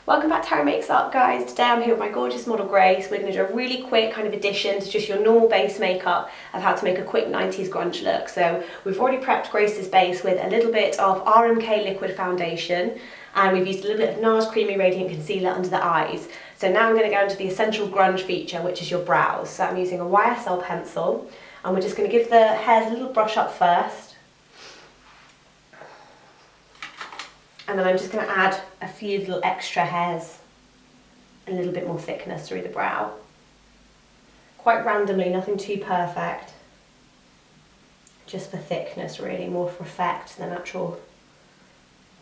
Welcome back to How It Makes Up, guys. Today I'm here with my gorgeous model Grace. We're going to do a really quick kind of addition to just your normal base makeup of how to make a quick 90s grunge look. So we've already prepped Grace's base with a little bit of RMK liquid foundation, and we've used a little bit of NARS Creamy Radiant Concealer under the eyes. So now I'm going to go into the essential grunge feature, which is your brows. So I'm using a YSL pencil, and we're just going to give the hairs a little brush up first. And then I'm just going to add a few little extra hairs, a little bit more thickness through the brow. Quite randomly, nothing too perfect. Just for thickness really, more for effect than actual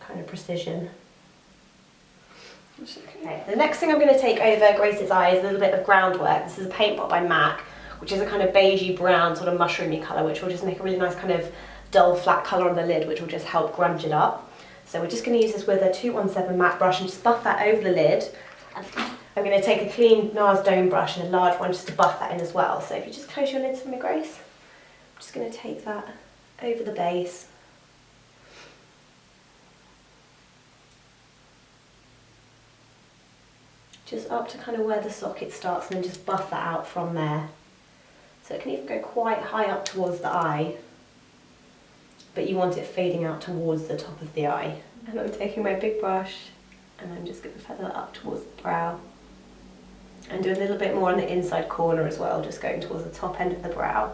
kind of precision. Okay, the next thing I'm going to take over Grace's eye is a little bit of groundwork. This is a paint pot by MAC, which is a kind of beigey brown, sort of mushroomy colour, which will just make a really nice kind of dull flat colour on the lid, which will just help grunge it up. So we're just going to use this with a 217 matte brush and just buff that over the lid. And I'm going to take a clean NARS Dome brush and a large one just to buff that in as well. So if you just close your lids for me, Grace. I'm just going to take that over the base. Just up to kind of where the socket starts, and then just buff that out from there. So it can even go quite high up towards the eye, but you want it fading out towards the top of the eye. And I'm taking my big brush and I'm just going to feather that up towards the brow. And do a little bit more on the inside corner as well, just going towards the top end of the brow,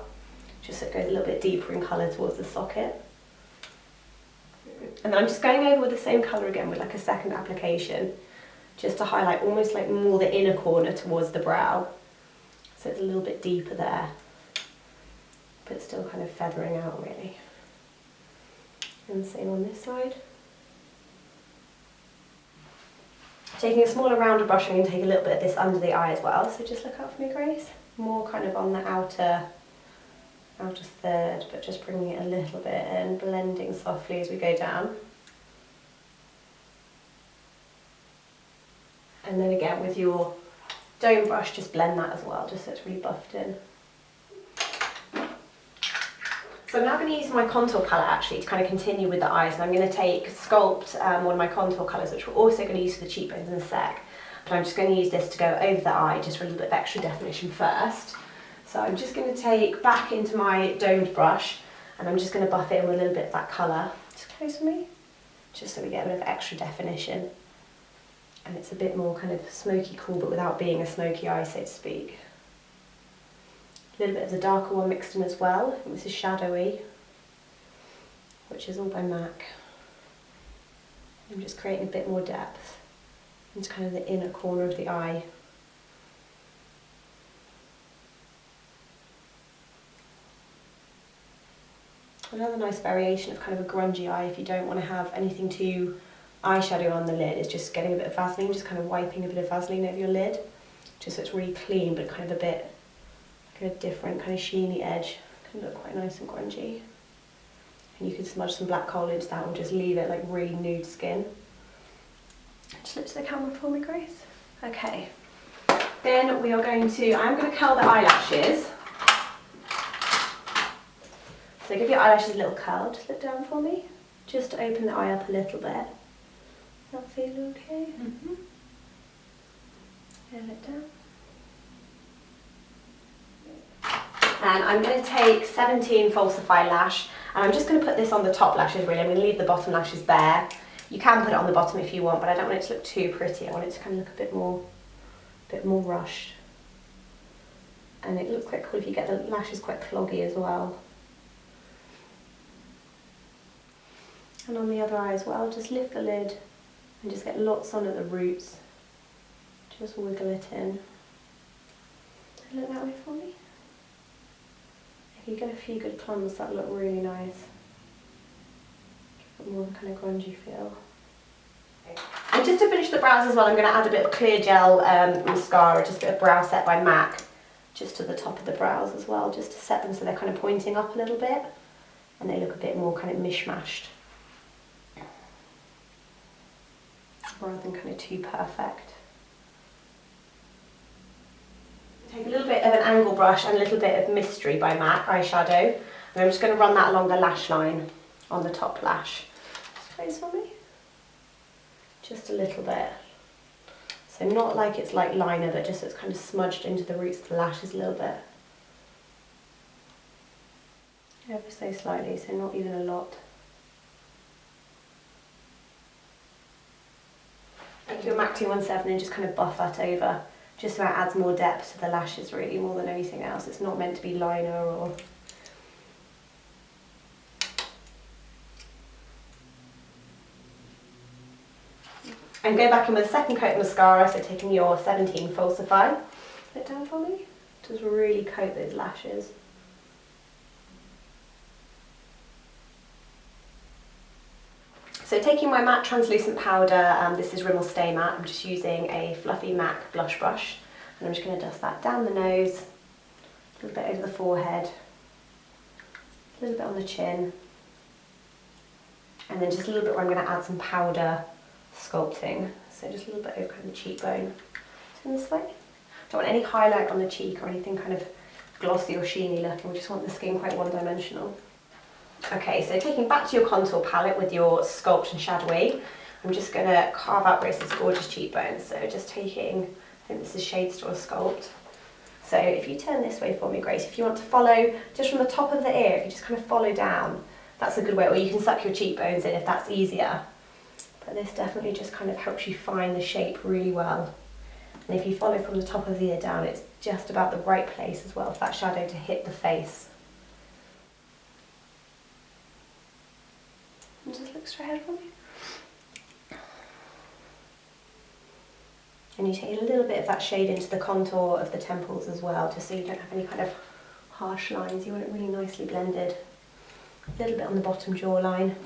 just so it goes a little bit deeper in colour towards the socket. And then I'm just going over with the same colour again with like a second application, just to highlight almost like more the inner corner towards the brow. So it's a little bit deeper there, but still kind of feathering out really. And the same on this side. Taking a smaller rounder brush, I'm going to take a little bit of this under the eye as well, so just look out for me, Grace. More kind of on the outer third, but just bringing it a little bit in, blending softly as we go down. And then again with your dome brush, just blend that as well, just so it's really buffed in. So I'm now going to use my contour palette actually to kind of continue with the eyes, and I'm going to sculpt one of my contour colours, which we're also going to use for the cheekbones in a sec. But I'm just going to use this to go over the eye just for a little bit of extra definition first. So I'm just going to take back into my domed brush, and I'm just going to buff it in with a little bit of that colour. Just close for me, just so we get a bit of extra definition. And it's a bit more kind of smoky cool, but without being a smoky eye, so to speak. A little bit of the darker one mixed in as well. This is Shadowy, which is all by MAC. I'm just creating a bit more depth into kind of the inner corner of the eye. Another nice variation of kind of a grungy eye if you don't want to have anything too eyeshadow on the lid is just getting a bit of Vaseline, just kind of wiping a bit of Vaseline over your lid, just so it's really clean but kind of a bit a different kind of sheeny edge. Can look quite nice and grungy. And you can smudge some black coal into that and just leave it like really nude skin. Just look to the camera for me, Grace. Okay. Then we are going to, I'm going to curl the eyelashes. So give your eyelashes a little curl. Just look down for me. Just to open the eye up a little bit. That feel okay? Mm-hmm. And look down. And I'm going to take 17 Falsify Lash, and I'm just going to put this on the top lashes really. I'm going to leave the bottom lashes bare. You can put it on the bottom if you want, but I don't want it to look too pretty. I want it to kind of look a bit more rushed. And it looks quite cool if you get the lashes quite cloggy as well. And on the other eye as well, just lift the lid and just get lots on at the roots. Just wiggle it in. Look that way for me. If you get a few good clumps, that'll look really nice. Give it more of a kind of grungy feel. And just to finish the brows as well, I'm going to add a bit of clear gel mascara, just a bit of Brow Set by MAC, just to the top of the brows as well, just to set them so they're kind of pointing up a little bit, and they look a bit more kind of mishmashed, rather than kind of too perfect. Take a little bit of an angle brush and a little bit of Mystery by MAC eyeshadow, and I'm just going to run that along the lash line on the top lash. Just close for me. Just a little bit. So not like it's like liner, but just so it's kind of smudged into the roots of the lashes a little bit. Ever so slightly, so not even a lot. Take your MAC 217 and just kind of buff that over, just so it adds more depth to the lashes really, more than anything else. It's not meant to be liner or... And go back in with a second coat of mascara, so taking your 17 Falsify. Put it down for me. Just really coat those lashes. So taking my matte translucent powder, this is Rimmel Stay Matte, I'm just using a fluffy MAC blush brush, and I'm just going to dust that down the nose, a little bit over the forehead, a little bit on the chin, and then just a little bit where I'm going to add some powder sculpting, so just a little bit over kind of the cheekbone. Turn this way. Don't want any highlight on the cheek or anything kind of glossy or sheeny looking, we just want the skin quite one-dimensional. Okay, so taking back to your contour palette with your Sculpt and Shadowy, I'm just going to carve out Grace's gorgeous cheekbones. So just taking, I think this is Shade Store Sculpt. So if you turn this way for me, Grace, if you want to follow just from the top of the ear, if you just kind of follow down, that's a good way, or you can suck your cheekbones in if that's easier. But this definitely just kind of helps you find the shape really well. And if you follow from the top of the ear down, it's just about the right place as well for that shadow to hit the face. And just look straight ahead for me. And you take a little bit of that shade into the contour of the temples as well, just so you don't have any kind of harsh lines. You want it really nicely blended. A little bit on the bottom jawline.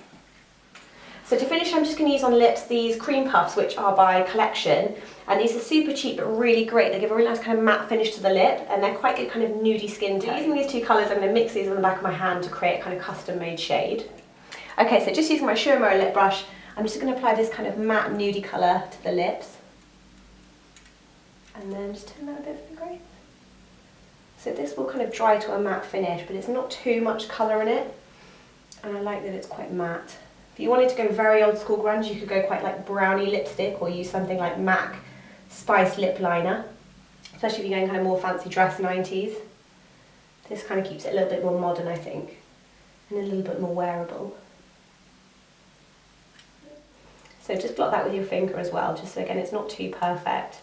So to finish, I'm just going to use on lips these cream puffs, which are by Collection, and these are super cheap but really great. They give a really nice kind of matte finish to the lip, and they're quite good kind of nudie skin tone. Using these two colours, I'm going to mix these on the back of my hand to create a kind of custom made shade. Okay, so just using my Show Mirror lip brush, I'm just going to apply this kind of matte nudie colour to the lips, and then just turn that a bit for the Grace. So this will kind of dry to a matte finish, but it's not too much colour in it, and I like that it's quite matte. If you wanted to go very old school grunge, you could go quite like brownie lipstick or use something like MAC Spice Lip Liner, especially if you're going kind of more fancy dress 90s. This kind of keeps it a little bit more modern, I think, and a little bit more wearable. So just blot that with your finger as well, just so again it's not too perfect.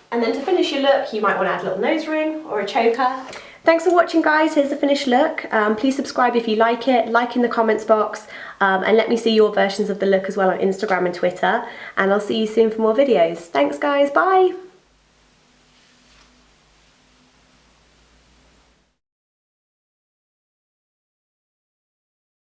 And then to finish your look, you might want to add a little nose ring or a choker. Thanks for watching, guys. Here's the finished look. Please subscribe if you like it, like in the comments box, and let me see your versions of the look as well on Instagram and Twitter. And I'll see you soon for more videos. Thanks, guys. Bye.